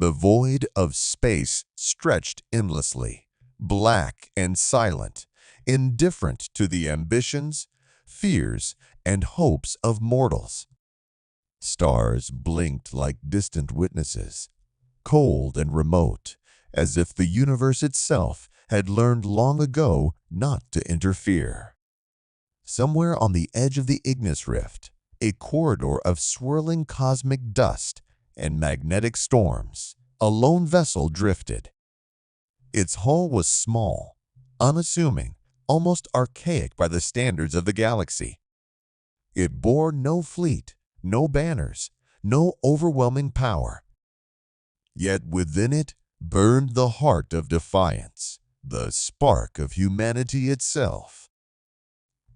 The void of space stretched endlessly, black and silent, indifferent to the ambitions, fears, and hopes of mortals. Stars blinked like distant witnesses, cold and remote, as if the universe itself had learned long ago not to interfere. Somewhere on the edge of the Ignis Rift, a corridor of swirling cosmic dust and magnetic storms, a lone vessel drifted. Its hull was small, unassuming, almost archaic by the standards of the galaxy. It bore no fleet, no banners, no overwhelming power. Yet within it burned the heart of defiance, the spark of humanity itself.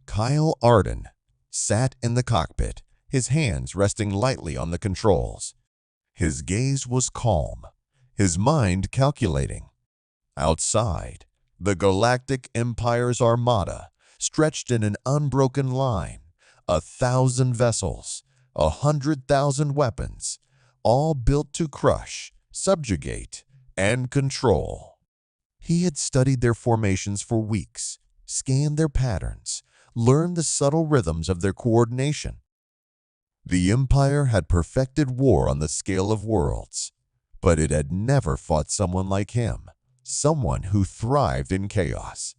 Kyle Arden sat in the cockpit, his hands resting lightly on the controls. His gaze was calm, his mind calculating. Outside, the Galactic Empire's armada stretched in an unbroken line, 1,000 vessels, 100,000 weapons, all built to crush, subjugate, and control. He had studied their formations for weeks, scanned their patterns, learned the subtle rhythms of their coordination. The Empire had perfected war on the scale of worlds, but it had never fought someone like him, someone who thrived in chaos.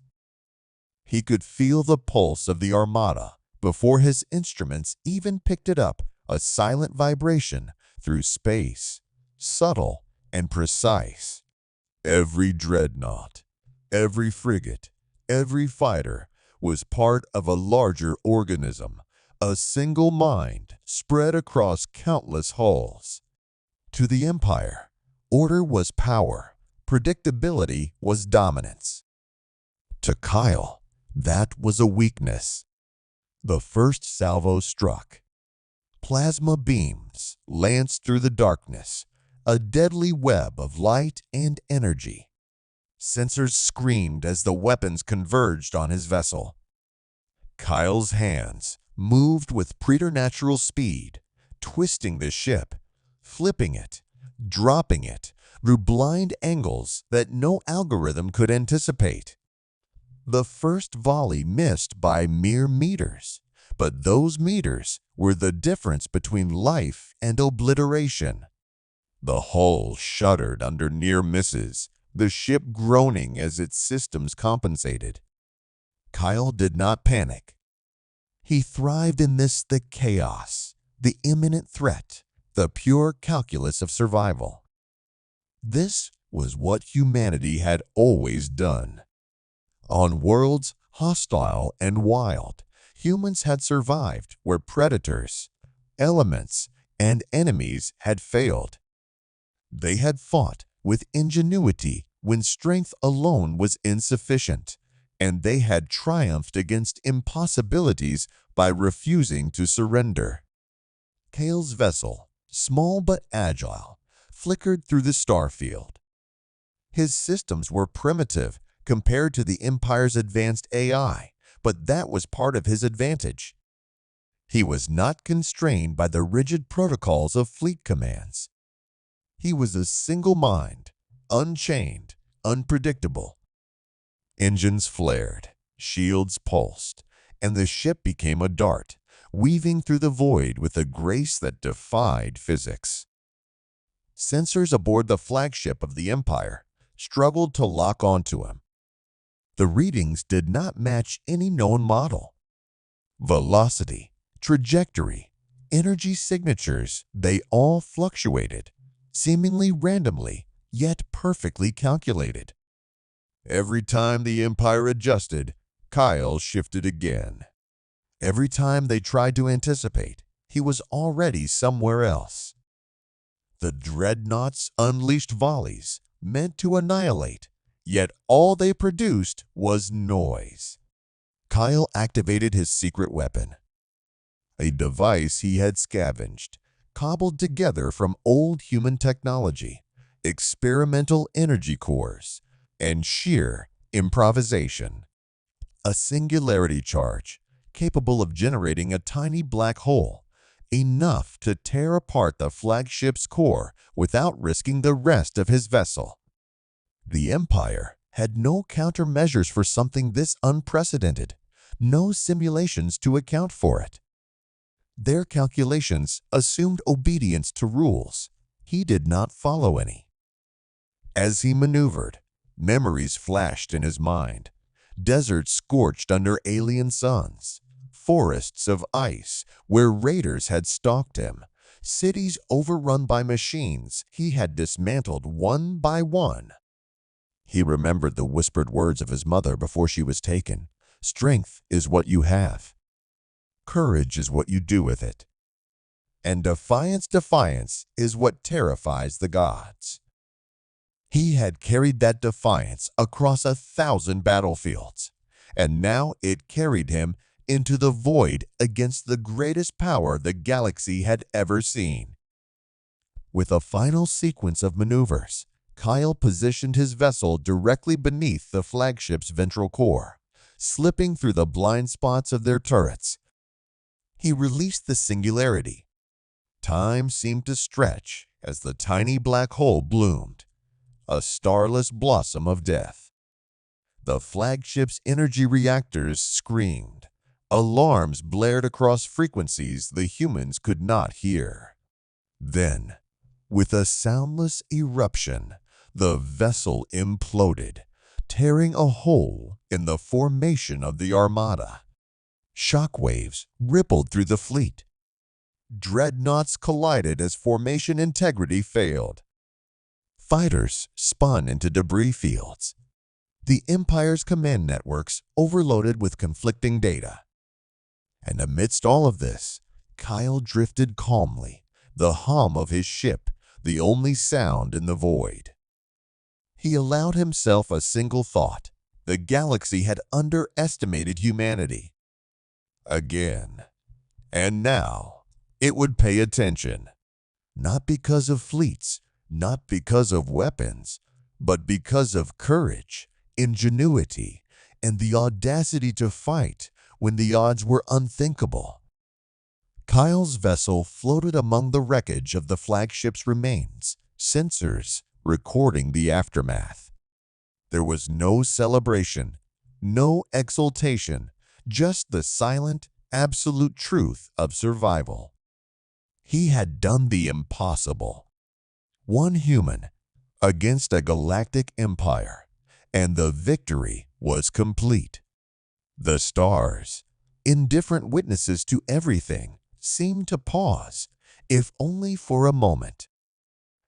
He could feel the pulse of the armada before his instruments even picked it up, a silent vibration through space, subtle and precise. Every dreadnought, every frigate, every fighter was part of a larger organism, a single mind spread across countless hulls. To the Empire, order was power, predictability was dominance. To Kyle, that was a weakness. The first salvo struck. Plasma beams lanced through the darkness, a deadly web of light and energy. Sensors screamed as the weapons converged on his vessel. Kyle's hands moved with preternatural speed, twisting the ship, flipping it, dropping it through blind angles that no algorithm could anticipate. The first volley missed by mere meters, but those meters were the difference between life and obliteration. The hull shuddered under near misses, the ship groaning as its systems compensated. Kyle did not panic. He thrived in this the chaos, the imminent threat, the pure calculus of survival. This was what humanity had always done. On worlds hostile and wild, humans had survived where predators, elements, and enemies had failed. They had fought with ingenuity when strength alone was insufficient, and they had triumphed against impossibilities by refusing to surrender. Kyle's vessel, small but agile, flickered through the starfield. His systems were primitive compared to the Empire's advanced AI, but that was part of his advantage. He was not constrained by the rigid protocols of fleet commands. He was a single mind, unchained, unpredictable. Engines flared, shields pulsed, and the ship became a dart, weaving through the void with a grace that defied physics. Sensors aboard the flagship of the Empire struggled to lock onto him. The readings did not match any known model. Velocity, trajectory, energy signatures, they all fluctuated, seemingly randomly, yet perfectly calculated. Every time the Empire adjusted, Kyle shifted again. Every time they tried to anticipate, he was already somewhere else. The dreadnoughts unleashed volleys meant to annihilate, yet all they produced was noise. Kyle activated his secret weapon, a device he had scavenged, cobbled together from old human technology, experimental energy cores, and sheer improvisation. A singularity charge capable of generating a tiny black hole, enough to tear apart the flagship's core without risking the rest of his vessel. The Empire had no countermeasures for something this unprecedented, no simulations to account for it. Their calculations assumed obedience to rules. He did not follow any. As he maneuvered, memories flashed in his mind. Deserts scorched under alien suns, forests of ice where raiders had stalked him, cities overrun by machines he had dismantled one by one. He remembered the whispered words of his mother before she was taken. Strength is what you have. Courage is what you do with it. And defiance is what terrifies the gods. He had carried that defiance across 1,000 battlefields, and now it carried him into the void against the greatest power the galaxy had ever seen. With a final sequence of maneuvers, Kyle positioned his vessel directly beneath the flagship's ventral core, slipping through the blind spots of their turrets. He released the singularity. Time seemed to stretch as the tiny black hole bloomed, a starless blossom of death. The flagship's energy reactors screamed. Alarms blared across frequencies the humans could not hear. Then, with a soundless eruption, the vessel imploded, tearing a hole in the formation of the Armada. Shockwaves rippled through the fleet. Dreadnoughts collided as formation integrity failed. Fighters spun into debris fields. The Empire's command networks overloaded with conflicting data. And amidst all of this, Kyle drifted calmly, the hum of his ship the only sound in the void. He allowed himself a single thought. The galaxy had underestimated humanity. Again. And now, it would pay attention. Not because of fleets, not because of weapons, but because of courage, ingenuity, and the audacity to fight when the odds were unthinkable. Kyle's vessel floated among the wreckage of the flagship's remains, sensors recording the aftermath. There was no celebration, no exultation, just the silent, absolute truth of survival. He had done the impossible. One human against a galactic empire, and the victory was complete. The stars, indifferent witnesses to everything, seemed to pause, if only for a moment.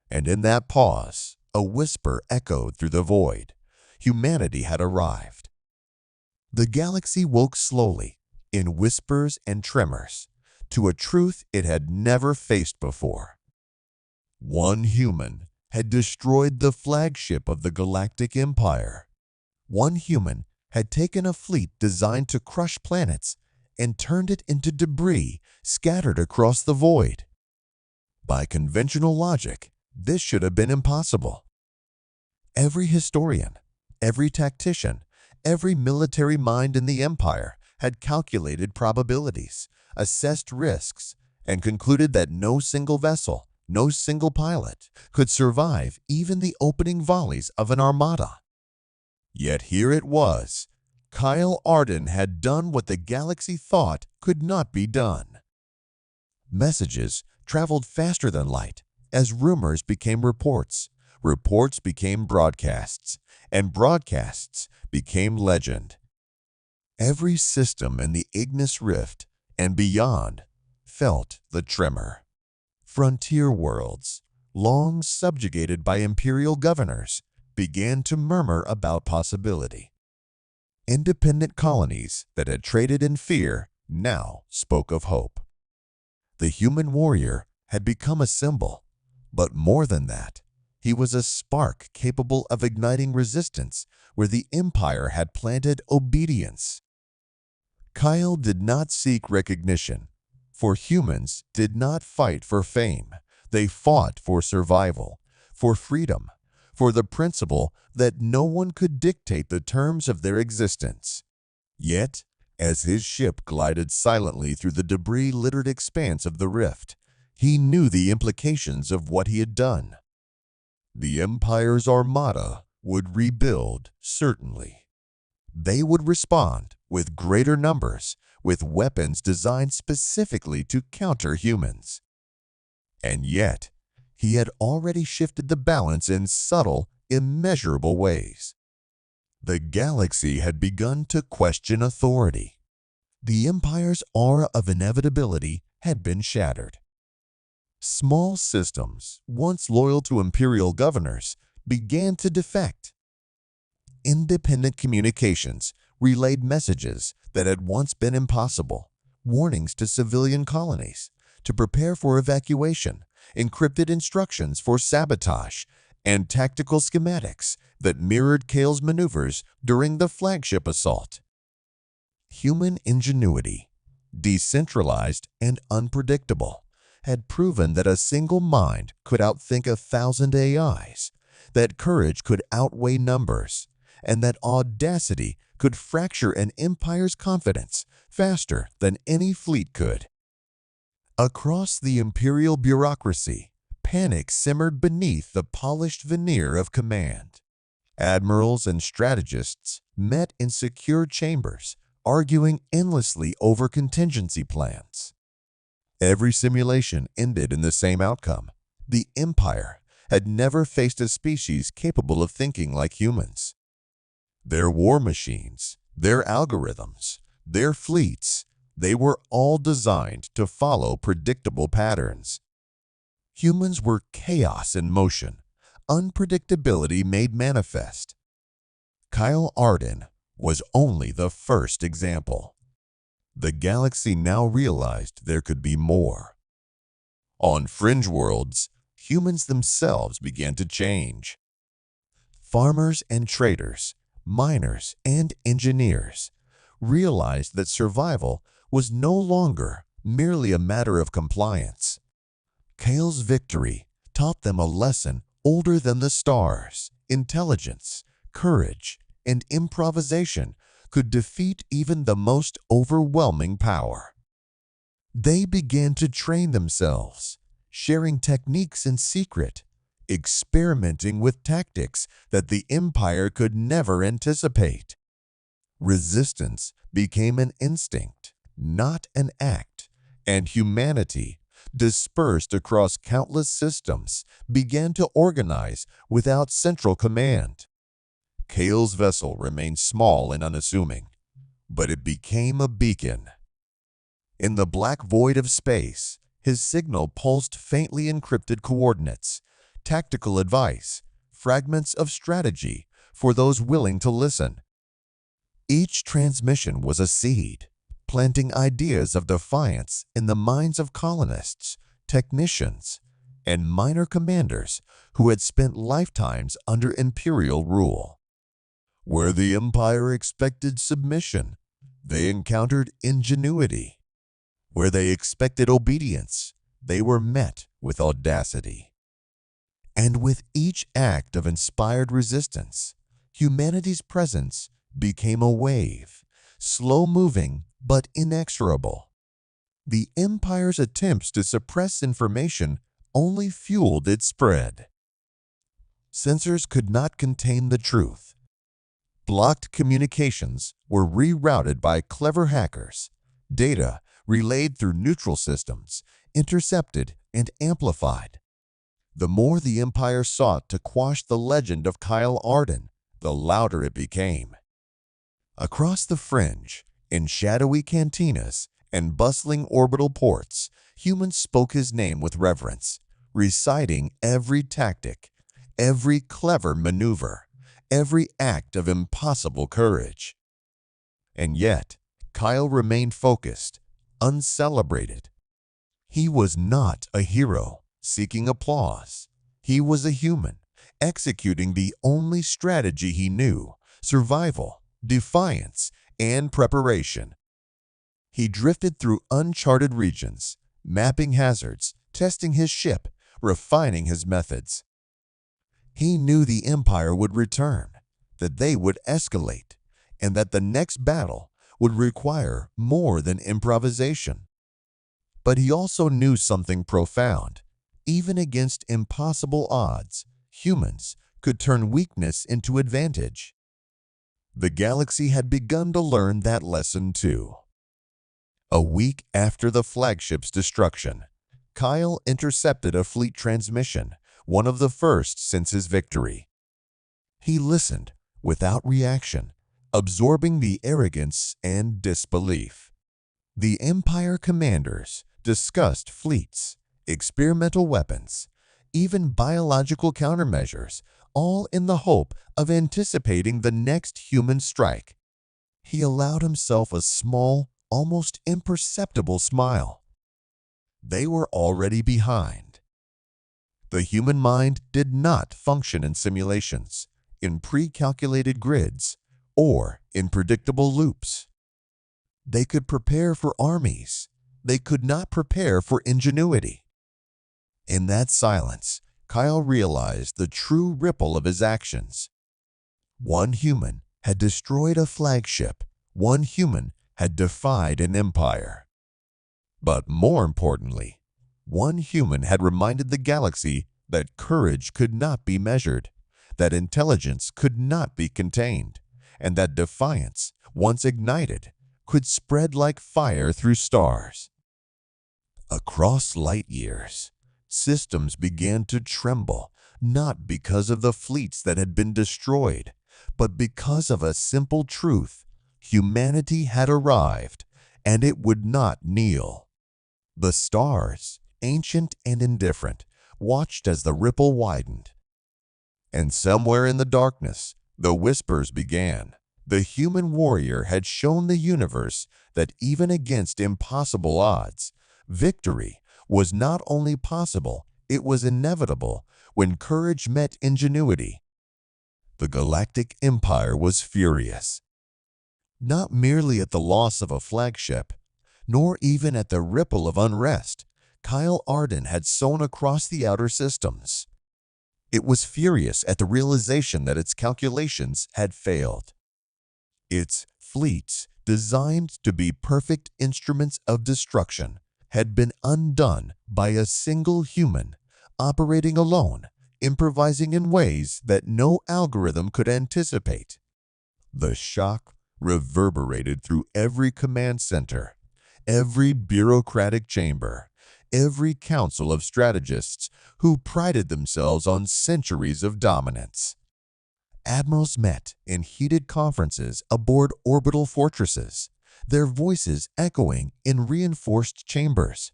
And in that pause, a whisper echoed through the void. Humanity had arrived. The galaxy woke slowly, in whispers and tremors, to a truth it had never faced before. One human had destroyed the flagship of the Galactic Empire. One human had taken a fleet designed to crush planets and turned it into debris scattered across the void. By conventional logic, this should have been impossible. Every historian, every tactician, every military mind in the Empire had calculated probabilities, assessed risks, and concluded that no single vessel, no single pilot could survive even the opening volleys of an armada. Yet here it was. Kyle Arden had done what the galaxy thought could not be done. Messages traveled faster than light as rumors became reports, reports became broadcasts, and broadcasts became legend. Every system in the Ignis Rift and beyond felt the tremor. Frontier worlds, long subjugated by imperial governors, began to murmur about possibility. Independent colonies that had traded in fear now spoke of hope. The human warrior had become a symbol, but more than that, he was a spark capable of igniting resistance where the Empire had planted obedience. Kyle did not seek recognition, for humans did not fight for fame. They fought for survival, for freedom, for the principle that no one could dictate the terms of their existence. Yet, As his ship glided silently through the debris-littered expanse of the rift, he knew the implications of what he had done. The Empire's armada would rebuild, certainly. They would respond with greater numbers, with weapons designed specifically to counter humans. And yet, he had already shifted the balance in subtle, immeasurable ways. The galaxy had begun to question authority. The Empire's aura of inevitability had been shattered. Small systems, once loyal to imperial governors, began to defect. Independent communications relayed messages that had once been impossible, warnings to civilian colonies to prepare for evacuation, encrypted instructions for sabotage, and tactical schematics that mirrored Kale's maneuvers during the flagship assault. Human ingenuity, decentralized and unpredictable, had proven that a single mind could outthink 1,000 AIs, that courage could outweigh numbers, and that audacity could fracture an empire's confidence faster than any fleet could. Across the imperial bureaucracy, panic simmered beneath the polished veneer of command. Admirals and strategists met in secure chambers, arguing endlessly over contingency plans. Every simulation ended in the same outcome. The Empire had never faced a species capable of thinking like humans. Their war machines, their algorithms, their fleets, they were all designed to follow predictable patterns. Humans were chaos in motion, unpredictability made manifest. Kyle Arden was only the first example. The galaxy now realized there could be more. On fringe worlds, humans themselves began to change. Farmers and traders, miners and engineers realized that survival was no longer merely a matter of compliance. Kale's victory taught them a lesson older than the stars. Intelligence, courage, and improvisation could defeat even the most overwhelming power. They began to train themselves, sharing techniques in secret, experimenting with tactics that the Empire could never anticipate. Resistance became an instinct, not an act, and humanity, dispersed across countless systems, began to organize without central command. Kale's vessel remained small and unassuming, but it became a beacon. In the black void of space, his signal pulsed faintly encrypted coordinates, tactical advice, fragments of strategy for those willing to listen. Each transmission was a seed, planting ideas of defiance in the minds of colonists, technicians, and minor commanders who had spent lifetimes under imperial rule. Where the Empire expected submission, they encountered ingenuity. Where they expected obedience, they were met with audacity. And with each act of inspired resistance, humanity's presence became a wave, slow-moving but inexorable. The Empire's attempts to suppress information only fueled its spread. Sensors could not contain the truth. Blocked communications were rerouted by clever hackers. Data relayed through neutral systems, intercepted and amplified. The more the Empire sought to quash the legend of Kyle Arden, the louder it became. Across the fringe, in shadowy cantinas and bustling orbital ports, humans spoke his name with reverence, reciting every tactic, every clever maneuver, every act of impossible courage. And yet, Kyle remained focused, uncelebrated. He was not a hero seeking applause. He was a human, executing the only strategy he knew: survival, defiance, and preparation. He drifted through uncharted regions, mapping hazards, testing his ship, refining his methods. He knew the Empire would return, that they would escalate, and that the next battle would require more than improvisation. But he also knew something profound. Even against impossible odds, humans could turn weakness into advantage. The galaxy had begun to learn that lesson too. A week after the flagship's destruction, Kyle intercepted a fleet transmission, one of the first since his victory. He listened without reaction, absorbing the arrogance and disbelief. The Empire commanders discussed fleets, experimental weapons, even biological countermeasures, all in the hope of anticipating the next human strike. He allowed himself a small, almost imperceptible smile. They were already behind. The human mind did not function in simulations, in pre-calculated grids, or in predictable loops. They could prepare for armies. They could not prepare for ingenuity. In that silence, Kyle realized the true ripple of his actions. One human had destroyed a flagship. One human had defied an empire. But more importantly, one human had reminded the galaxy that courage could not be measured, that intelligence could not be contained, and that defiance, once ignited, could spread like fire through stars. Across light years, systems began to tremble, not because of the fleets that had been destroyed, but because of a simple truth: humanity had arrived, and it would not kneel. The stars, ancient and indifferent, watched as the ripple widened. And somewhere in the darkness, the whispers began. The human warrior had shown the universe that even against impossible odds, victory was not only possible, it was inevitable when courage met ingenuity. The Galactic Empire was furious, not merely at the loss of a flagship, nor even at the ripple of unrest Kyle Arden had sown across the outer systems. It was furious at the realization that its calculations had failed. Its fleets, designed to be perfect instruments of destruction, had been undone by a single human, operating alone, improvising in ways that no algorithm could anticipate. The shock reverberated through every command center, every bureaucratic chamber, every council of strategists who prided themselves on centuries of dominance. Admirals met in heated conferences aboard orbital fortresses, their voices echoing in reinforced chambers.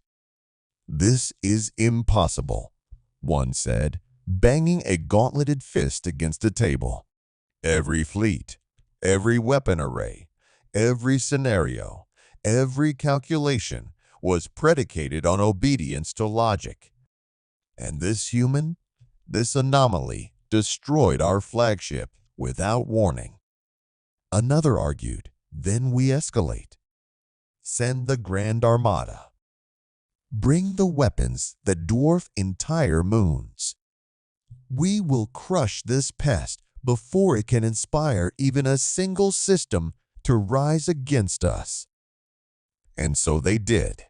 "This is impossible," one said, banging a gauntleted fist against a table. "Every fleet, every weapon array, every scenario, every calculation was predicated on obedience to logic. And this human, this anomaly, destroyed our flagship without warning." Another argued, "Then we escalate. Send the Grand Armada. Bring the weapons that dwarf entire moons. We will crush this pest before it can inspire even a single system to rise against us." And so they did.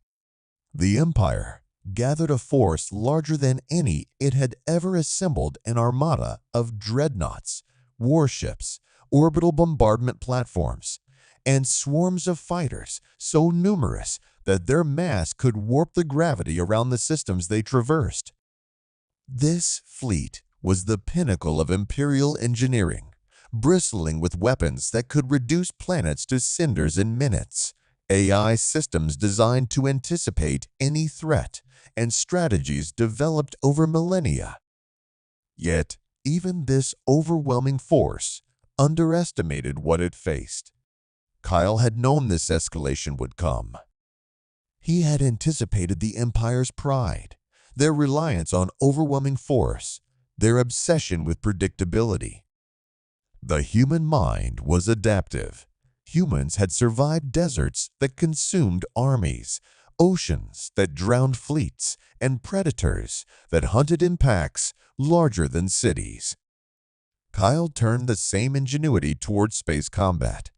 The Empire gathered a force larger than any it had ever assembled, an armada of dreadnoughts, warships, orbital bombardment platforms, and swarms of fighters so numerous that their mass could warp the gravity around the systems they traversed. This fleet was the pinnacle of Imperial engineering, bristling with weapons that could reduce planets to cinders in minutes, AI systems designed to anticipate any threat, and strategies developed over millennia. Yet, even this overwhelming force underestimated what it faced. Kyle had known this escalation would come. He had anticipated the Empire's pride, their reliance on overwhelming force, their obsession with predictability. The human mind was adaptive. Humans had survived deserts that consumed armies, oceans that drowned fleets, and predators that hunted in packs larger than cities. Kyle turned the same ingenuity toward space combat.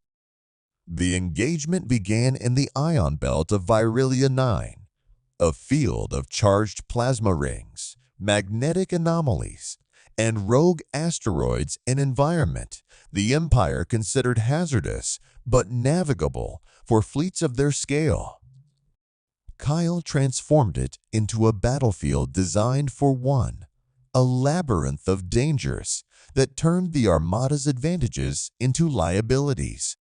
The engagement began in the ion belt of Virilia 9, a field of charged plasma rings, magnetic anomalies, and rogue asteroids, an environment the Empire considered hazardous but navigable for fleets of their scale. Kyle transformed it into a battlefield designed for one, a labyrinth of dangers that turned the Armada's advantages into liabilities.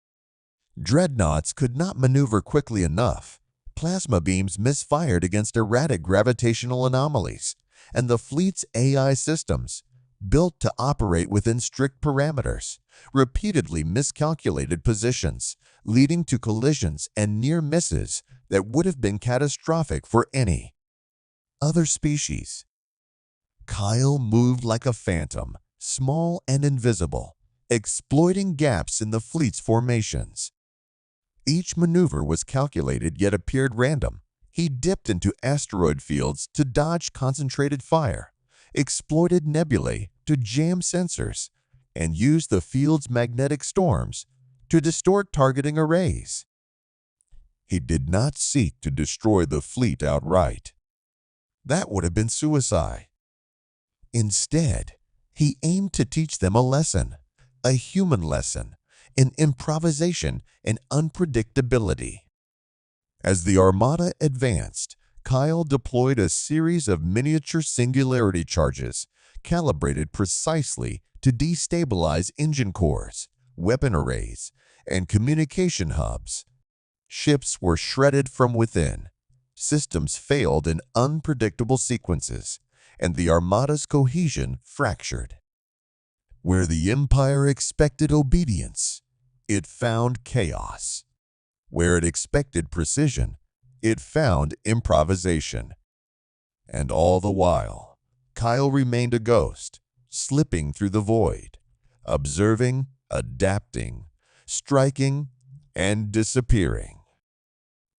Dreadnoughts could not maneuver quickly enough. Plasma beams misfired against erratic gravitational anomalies, and the fleet's AI systems, built to operate within strict parameters, repeatedly miscalculated positions, leading to collisions and near misses that would have been catastrophic for any other species. Kyle moved like a phantom, small and invisible, exploiting gaps in the fleet's formations. Each maneuver was calculated yet appeared random. He dipped into asteroid fields to dodge concentrated fire, exploited nebulae to jam sensors, and used the field's magnetic storms to distort targeting arrays. He did not seek to destroy the fleet outright. That would have been suicide. Instead, he aimed to teach them a lesson, a human lesson, in improvisation and unpredictability. As the Armada advanced, Kyle deployed a series of miniature singularity charges calibrated precisely to destabilize engine cores, weapon arrays, and communication hubs. Ships were shredded from within, systems failed in unpredictable sequences, and the Armada's cohesion fractured. Where the Empire expected obedience, it found chaos. Where it expected precision, it found improvisation. And all the while, Kyle remained a ghost, slipping through the void, observing, adapting, striking, and disappearing.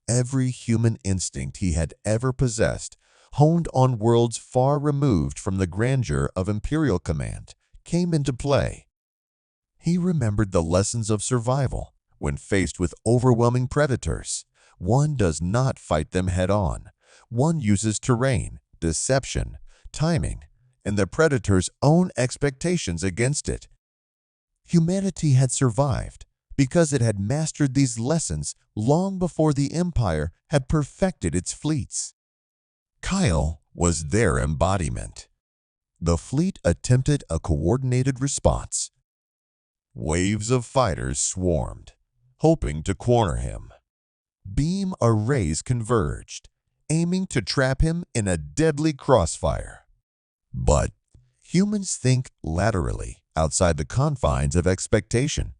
Every human instinct he had ever possessed, honed on worlds far removed from the grandeur of Imperial command, came into play. He remembered the lessons of survival. When faced with overwhelming predators, one does not fight them head-on. One uses terrain, deception, timing, and the predator's own expectations against it. Humanity had survived because it had mastered these lessons long before the Empire had perfected its fleets. Kyle was their embodiment. The fleet attempted a coordinated response. Waves of fighters swarmed, hoping to corner him. Beam arrays converged, aiming to trap him in a deadly crossfire. But humans think laterally, outside the confines of expectation.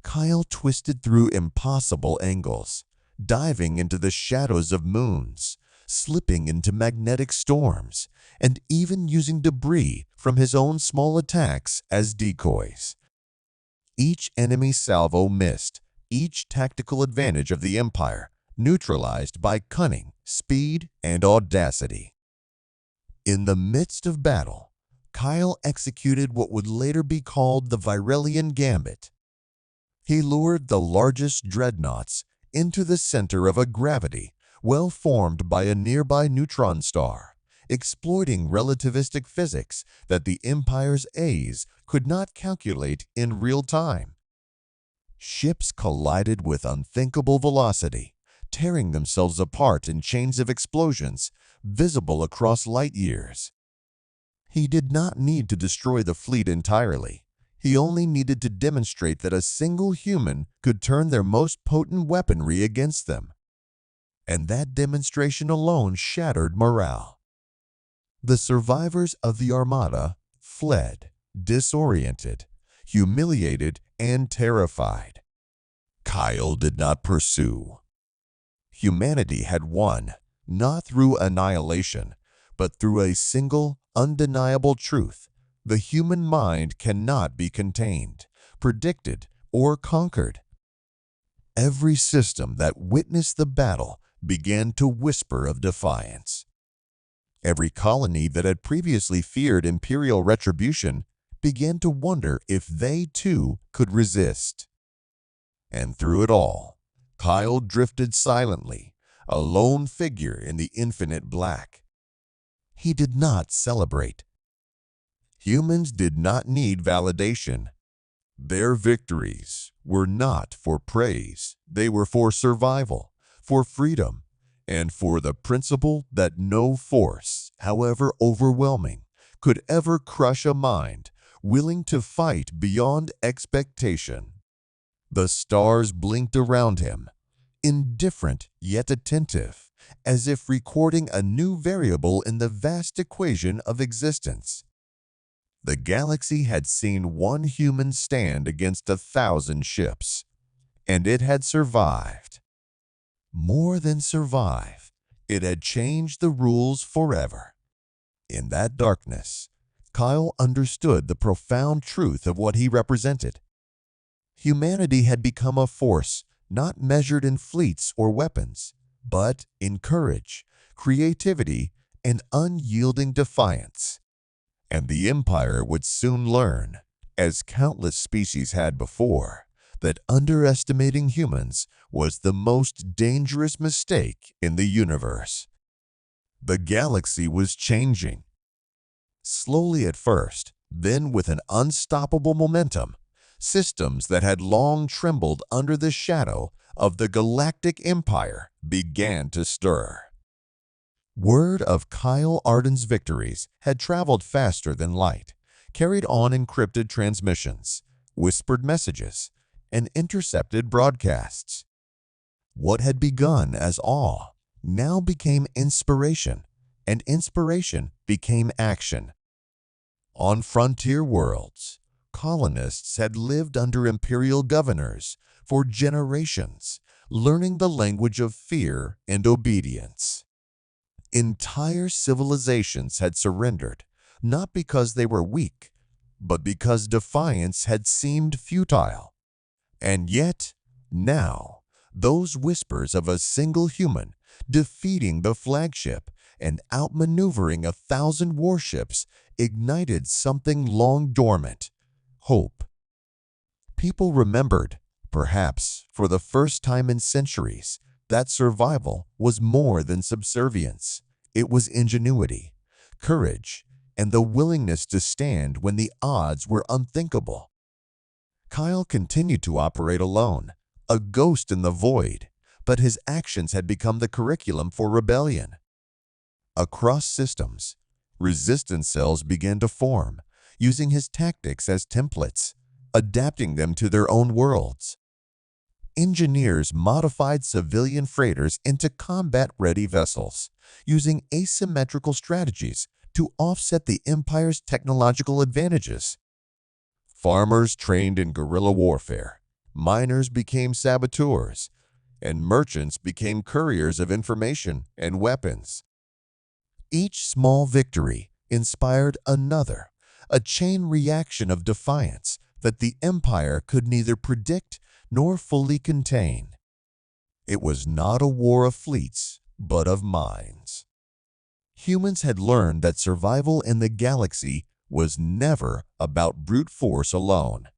Kyle twisted through impossible angles, diving into the shadows of moons, slipping into magnetic storms, and even using debris from his own small attacks as decoys. Each enemy salvo missed, each tactical advantage of the Empire neutralized by cunning, speed, and audacity. In the midst of battle, Kyle executed what would later be called the Virelian Gambit. He lured the largest dreadnoughts into the center of a gravity well formed by a nearby neutron star, exploiting relativistic physics that the Empire's A's could not calculate in real time. Ships collided with unthinkable velocity, tearing themselves apart in chains of explosions visible across light years. He did not need to destroy the fleet entirely. He only needed to demonstrate that a single human could turn their most potent weaponry against them. And that demonstration alone shattered morale. The survivors of the Armada fled, disoriented, humiliated, and terrified. Kyle did not pursue. Humanity had won, not through annihilation, but through a single, undeniable truth. The human mind cannot be contained, predicted, or conquered. Every system that witnessed the battle began to whisper of defiance. Every colony that had previously feared imperial retribution began to wonder if they too could resist. And through it all, Kyle drifted silently, a lone figure in the infinite black. He did not celebrate. Humans did not need validation. Their victories were not for praise. They were for survival, for freedom, and for the principle that no force, however overwhelming, could ever crush a mind willing to fight beyond expectation. The stars blinked around him, indifferent yet attentive, as if recording a new variable in the vast equation of existence. The galaxy had seen one human stand against 1,000 ships, and it had survived. More than survive, it had changed the rules forever. In that darkness, Kyle understood the profound truth of what he represented. Humanity had become a force not measured in fleets or weapons, but in courage, creativity, and unyielding defiance. And the Empire would soon learn, as countless species had before, that underestimating humans was the most dangerous mistake in the universe. The galaxy was changing. Slowly at first, then with an unstoppable momentum, systems that had long trembled under the shadow of the Galactic Empire began to stir. Word of Kyle Arden's victories had traveled faster than light, carried on encrypted transmissions, whispered messages, and intercepted broadcasts. What had begun as awe now became inspiration, and inspiration became action. On frontier worlds, colonists had lived under imperial governors for generations, learning the language of fear and obedience. Entire civilizations had surrendered, not because they were weak, but because defiance had seemed futile. And yet, now, those whispers of a single human defeating the flagship and outmaneuvering 1,000 warships ignited something long dormant: hope. People remembered, perhaps for the first time in centuries, that survival was more than subservience. It was ingenuity, courage, and the willingness to stand when the odds were unthinkable. Kyle continued to operate alone, a ghost in the void, but his actions had become the curriculum for rebellion. Across systems, resistance cells began to form, using his tactics as templates, adapting them to their own worlds. Engineers modified civilian freighters into combat-ready vessels, using asymmetrical strategies to offset the Empire's technological advantages. Farmers trained in guerrilla warfare, miners became saboteurs, and merchants became couriers of information and weapons. Each small victory inspired another, a chain reaction of defiance that the Empire could neither predict nor fully contain. It was not a war of fleets, but of minds. Humans had learned that survival in the galaxy was never about brute force alone.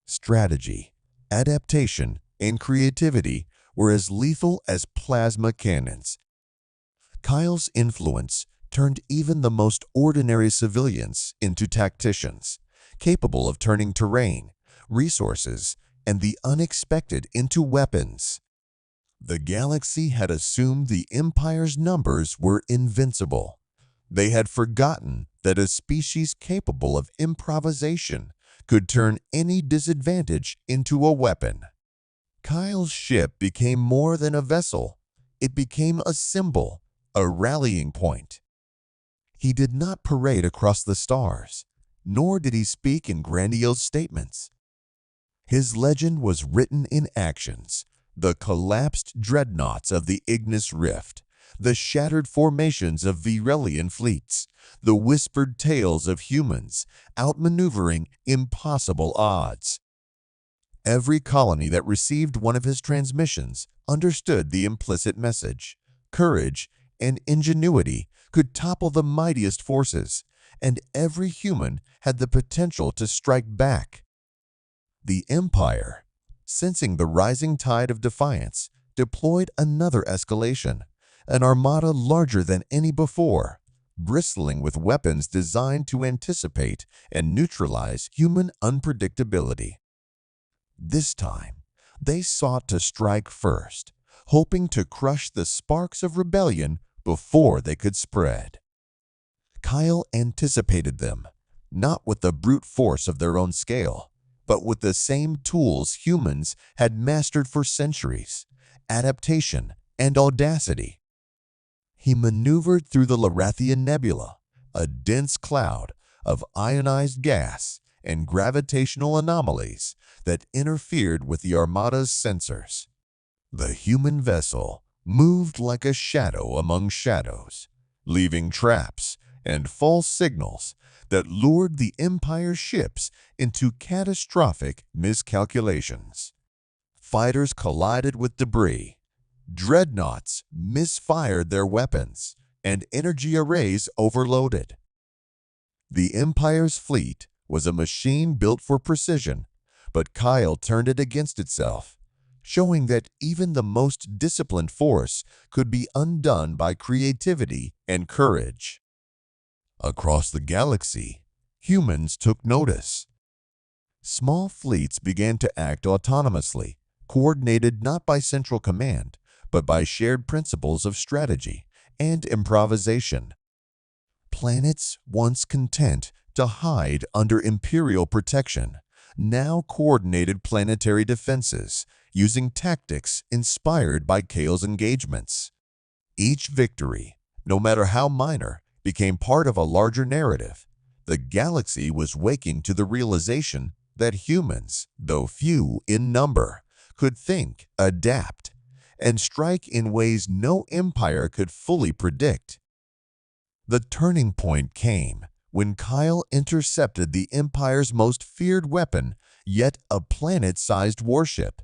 Strategy, adaptation, and creativity were as lethal as plasma cannons. Kyle's influence turned even the most ordinary civilians into tacticians, capable of turning terrain, resources, and the unexpected into weapons. The galaxy had assumed the Empire's numbers were invincible. They had forgotten that a species capable of improvisation could turn any disadvantage into a weapon. Kyle's ship became more than a vessel. It became a symbol, a rallying point. He did not parade across the stars, nor did he speak in grandiose statements. His legend was written in actions: the collapsed dreadnoughts of the Ignis Rift, the shattered formations of Virelian fleets, the whispered tales of humans outmaneuvering impossible odds. Every colony that received one of his transmissions understood the implicit message: courage and ingenuity could topple the mightiest forces, and every human had the potential to strike back. The Empire, sensing the rising tide of defiance, deployed another escalation, an armada larger than any before, bristling with weapons designed to anticipate and neutralize human unpredictability. This time, they sought to strike first, hoping to crush the sparks of rebellion before they could spread. Kyle anticipated them, not with the brute force of their own scale, but with the same tools humans had mastered for centuries: adaptation and audacity. He maneuvered through the Larathian Nebula, a dense cloud of ionized gas and gravitational anomalies that interfered with the Armada's sensors. The human vessel moved like a shadow among shadows, leaving traps and false signals that lured the Empire's ships into catastrophic miscalculations. Fighters collided with debris, dreadnoughts misfired their weapons, and energy arrays overloaded. The Empire's fleet was a machine built for precision, but Kyle turned it against itself, showing that even the most disciplined force could be undone by creativity and courage. Across the galaxy, humans took notice. Small fleets began to act autonomously, coordinated not by central command, but by shared principles of strategy and improvisation. Planets once content to hide under imperial protection now coordinated planetary defenses using tactics inspired by Kale's engagements. Each victory, no matter how minor, became part of a larger narrative. The galaxy was waking to the realization that humans, though few in number, could think, adapt, and strike in ways no empire could fully predict. The turning point came when Kyle intercepted the Empire's most feared weapon, yet a planet-sized warship,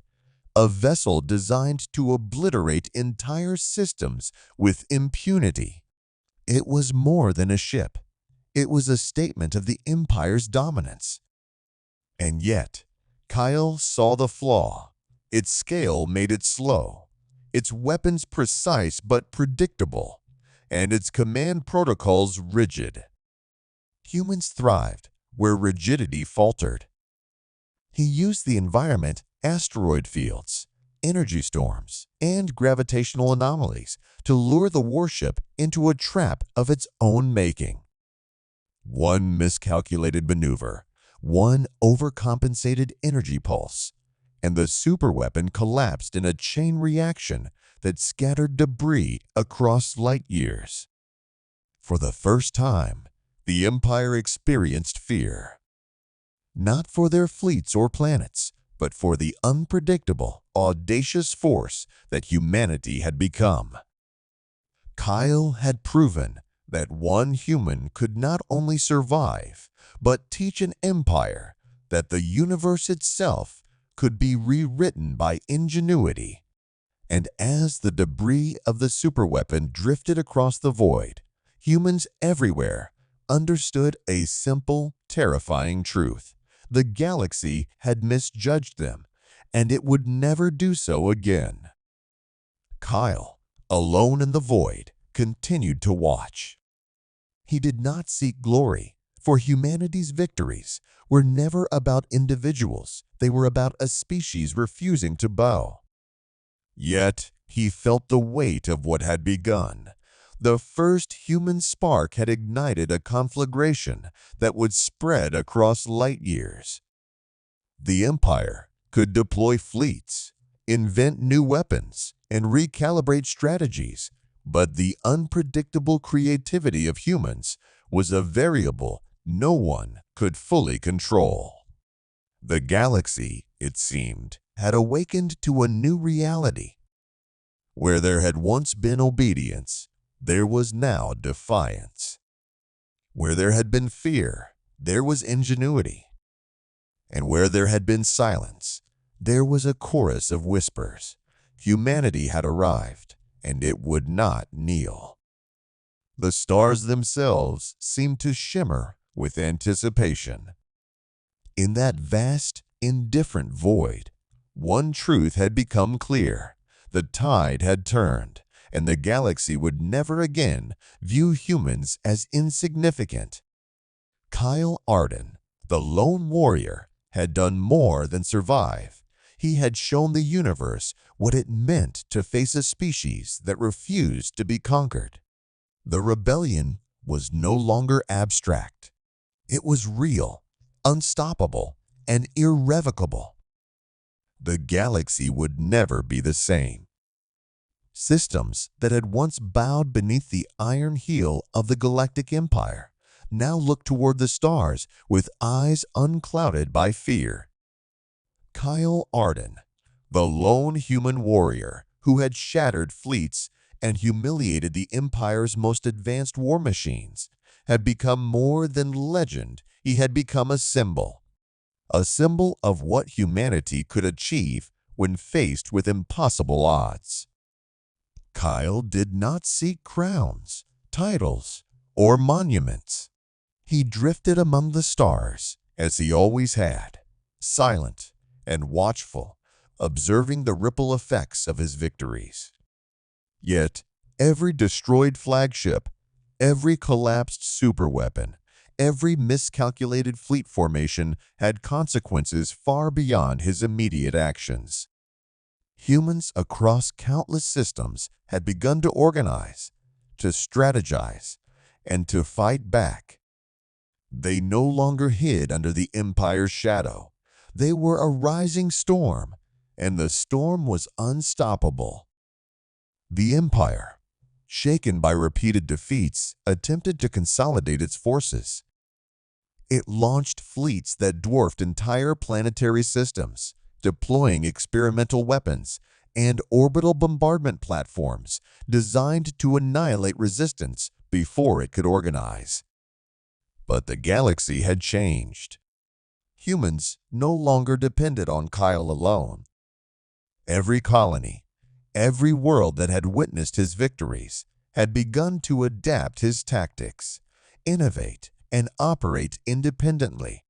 a vessel designed to obliterate entire systems with impunity. It was more than a ship. It was a statement of the Empire's dominance. And yet, Kyle saw the flaw. Its scale made it slow, its weapons precise but predictable, and its command protocols rigid. Humans thrived where rigidity faltered. He used the environment, asteroid fields, energy storms, and gravitational anomalies to lure the warship into a trap of its own making. One miscalculated maneuver, one overcompensated energy pulse, and the superweapon collapsed in a chain reaction that scattered debris across light years. For the first time, the Empire experienced fear. Not for their fleets or planets, but for the unpredictable, audacious force that humanity had become. Kyle had proven that one human could not only survive, but teach an empire that the universe itself could be rewritten by ingenuity. And as the debris of the superweapon drifted across the void, humans everywhere understood a simple, terrifying truth. The galaxy had misjudged them, and it would never do so again. Kyle, alone in the void, continued to watch. He did not seek glory, for humanity's victories were never about individuals. They were about a species refusing to bow. Yet he felt the weight of what had begun. The first human spark had ignited a conflagration that would spread across light years. The Empire could deploy fleets, invent new weapons, and recalibrate strategies, but the unpredictable creativity of humans was a variable no one could fully control. The galaxy, it seemed, had awakened to a new reality. Where there had once been obedience, there was now defiance. Where there had been fear, there was ingenuity. And where there had been silence, there was a chorus of whispers. Humanity had arrived, and it would not kneel. The stars themselves seemed to shimmer with anticipation. In that vast, indifferent void, One truth had become clear. The tide had turned, and the galaxy would never again view humans as insignificant. Kyle Arden, the lone warrior, had done more than survive. He had shown the universe what it meant to face a species that refused to be conquered. The rebellion was no longer abstract. It was real, unstoppable, and irrevocable. The galaxy would never be the same. Systems that had once bowed beneath the iron heel of the Galactic Empire now looked toward the stars with eyes unclouded by fear. Kyle Arden, the lone human warrior who had shattered fleets and humiliated the Empire's most advanced war machines, had become more than legend. He had become a symbol of what humanity could achieve when faced with impossible odds. Kyle did not seek crowns, titles, or monuments. He drifted among the stars, as he always had, silent and watchful, observing the ripple effects of his victories. Yet, every destroyed flagship, every collapsed superweapon, every miscalculated fleet formation had consequences far beyond his immediate actions. Humans across countless systems had begun to organize, to strategize, and to fight back. They no longer hid under the Empire's shadow. They were a rising storm, and the storm was unstoppable. The Empire, shaken by repeated defeats, attempted to consolidate its forces. It launched fleets that dwarfed entire planetary systems, deploying experimental weapons and orbital bombardment platforms designed to annihilate resistance before it could organize. But the galaxy had changed. Humans no longer depended on Kyle alone. Every colony, every world that had witnessed his victories had begun to adapt his tactics, innovate, and operate independently.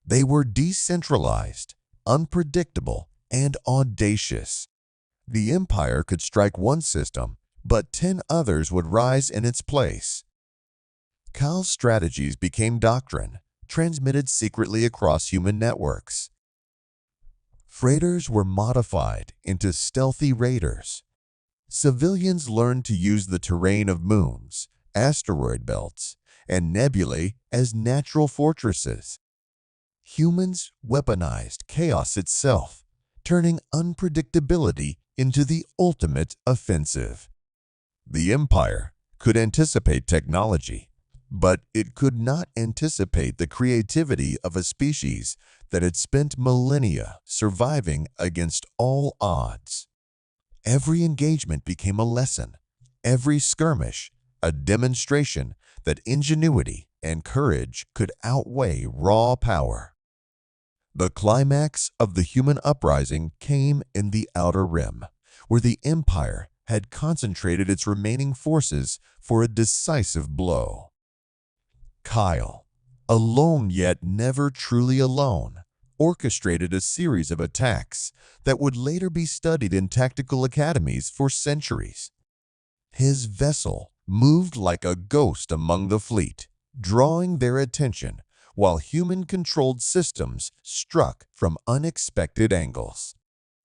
They were decentralized, unpredictable, and audacious. The Empire could strike one system, but 10 others would rise in its place. Kyle's strategies became doctrine, transmitted secretly across human networks. Freighters were modified into stealthy raiders. Civilians learned to use the terrain of moons, asteroid belts, and nebulae as natural fortresses. Humans weaponized chaos itself, turning unpredictability into the ultimate offensive. The Empire could anticipate technology, but it could not anticipate the creativity of a species that had spent millennia surviving against all odds. Every engagement became a lesson, every skirmish a demonstration that ingenuity and courage could outweigh raw power. The climax of the human uprising came in the Outer Rim, where the Empire had concentrated its remaining forces for a decisive blow. Kyle, alone yet never truly alone, orchestrated a series of attacks that would later be studied in tactical academies for centuries. His vessel moved like a ghost among the fleet, drawing their attention while human-controlled systems struck from unexpected angles.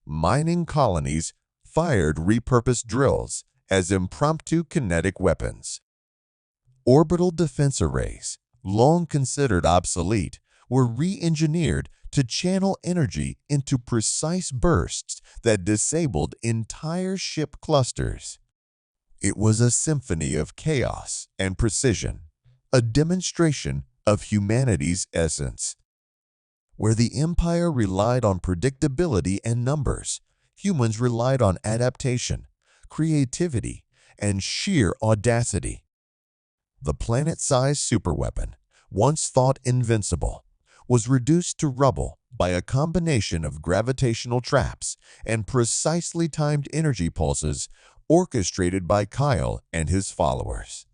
Mining colonies fired repurposed drills as impromptu kinetic weapons. Orbital defense arrays, long considered obsolete, were re-engineered to channel energy into precise bursts that disabled entire ship clusters. It was a symphony of chaos and precision, a demonstration of humanity's essence. Where the Empire relied on predictability and numbers, humans relied on adaptation, creativity, and sheer audacity. The planet-sized superweapon, once thought invincible, was reduced to rubble by a combination of gravitational traps and precisely timed energy pulses orchestrated by Kyle and his followers.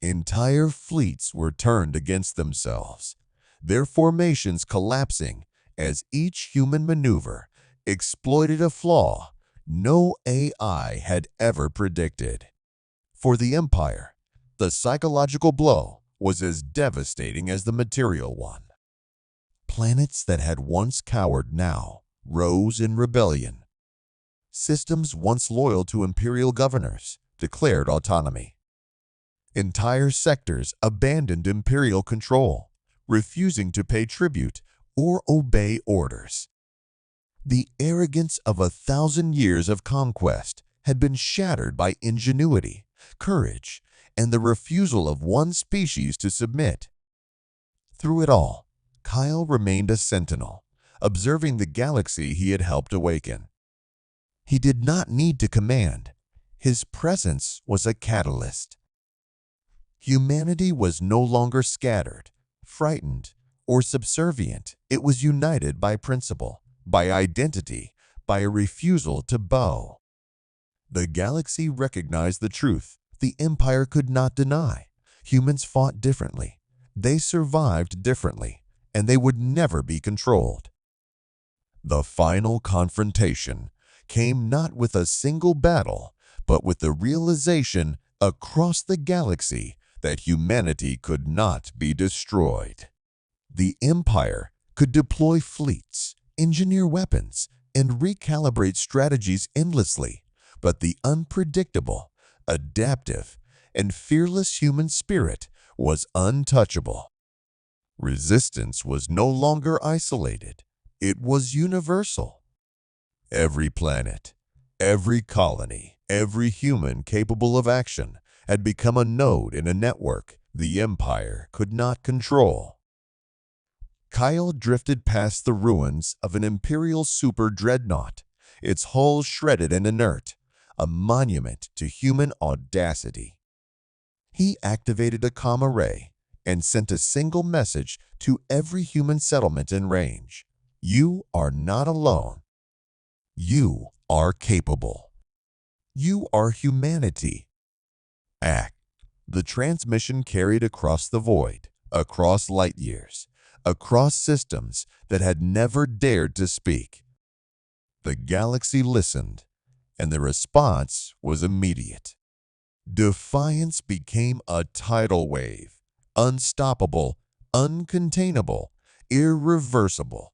Entire fleets were turned against themselves, their formations collapsing as each human maneuver exploited a flaw no AI had ever predicted. For the Empire, the psychological blow was as devastating as the material one. Planets that had once cowered now rose in rebellion. Systems once loyal to imperial governors declared autonomy. Entire sectors abandoned imperial control, refusing to pay tribute or obey orders. The arrogance of 1,000 years of conquest had been shattered by ingenuity, courage, and the refusal of one species to submit. Through it all, Kyle remained a sentinel, observing the galaxy he had helped awaken. He did not need to command. His presence was a catalyst. Humanity was no longer scattered, frightened, or subservient. It was united by principle, by identity, by a refusal to bow. The galaxy recognized the truth the Empire could not deny. Humans fought differently. They survived differently, and they would never be controlled. The final confrontation came not with a single battle, but with the realization across the galaxy that humanity could not be destroyed. The Empire could deploy fleets, engineer weapons, and recalibrate strategies endlessly, but the unpredictable, adaptive, and fearless human spirit was untouchable. Resistance was no longer isolated. It was universal. Every planet, every colony, every human capable of action had become a node in a network the Empire could not control. Kyle drifted past the ruins of an Imperial super dreadnought, its hull shredded and inert, a monument to human audacity. He activated a comm array and sent a single message to every human settlement in range. You are not alone. You are capable. You are humanity. Act. The transmission carried across the void, across light years, across systems that had never dared to speak. The galaxy listened, and the response was immediate. Defiance became a tidal wave, unstoppable, uncontainable, irreversible.